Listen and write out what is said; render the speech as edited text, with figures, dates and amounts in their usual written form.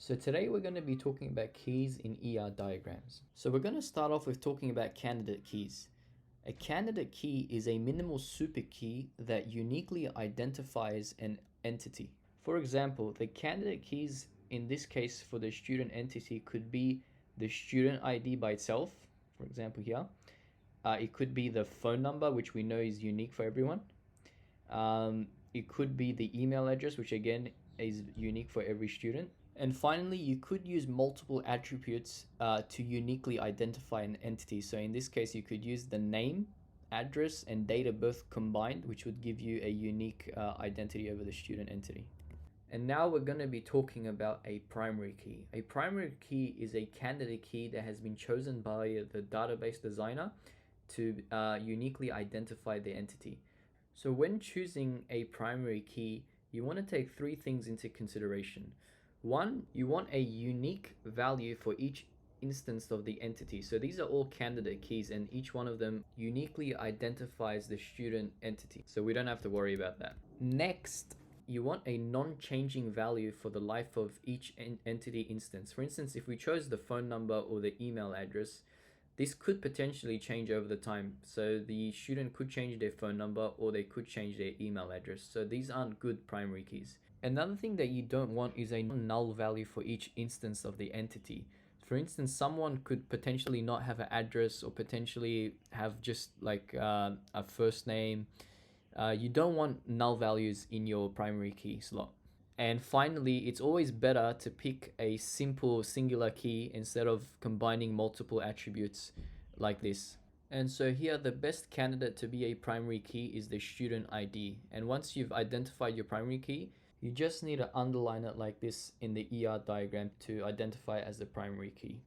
So today we're going to be talking about keys in ER diagrams. So we're going to start off with talking about candidate keys. A candidate key is a minimal super key that uniquely identifies an entity. For example, the candidate keys in this case for the student entity could be the student ID by itself, for example here. It could be the phone number, which we know is unique for everyone. It could be the email address, which again is unique for every student. And finally, you could use multiple attributes to uniquely identify an entity. So in this case, you could use the name, address, and date of birth combined, which would give you a unique identity over the student entity. And now we're going to be talking about a primary key. A primary key is a candidate key that has been chosen by the database designer to uniquely identify the entity. So when choosing a primary key, you want to take three things into consideration. One, you want a unique value for each instance of the entity. So these are all candidate keys and each one of them uniquely identifies the student entity. So we don't have to worry about that. Next, you want a non-changing value for the life of each entity instance. For instance, if we chose the phone number or the email address, this could potentially change over the time. So the student could change their phone number or they could change their email address. So these aren't good primary keys. Another thing that you don't want is a null value for each instance of the entity. For instance, someone could potentially not have an address or potentially have just like a first name. You don't want null values in your primary key slot. And finally, it's always better to pick a simple singular key instead of combining multiple attributes like this. And so here, the best candidate to be a primary key is the student ID. And once you've identified your primary key, you just need to underline it like this in the ER diagram to identify it as the primary key.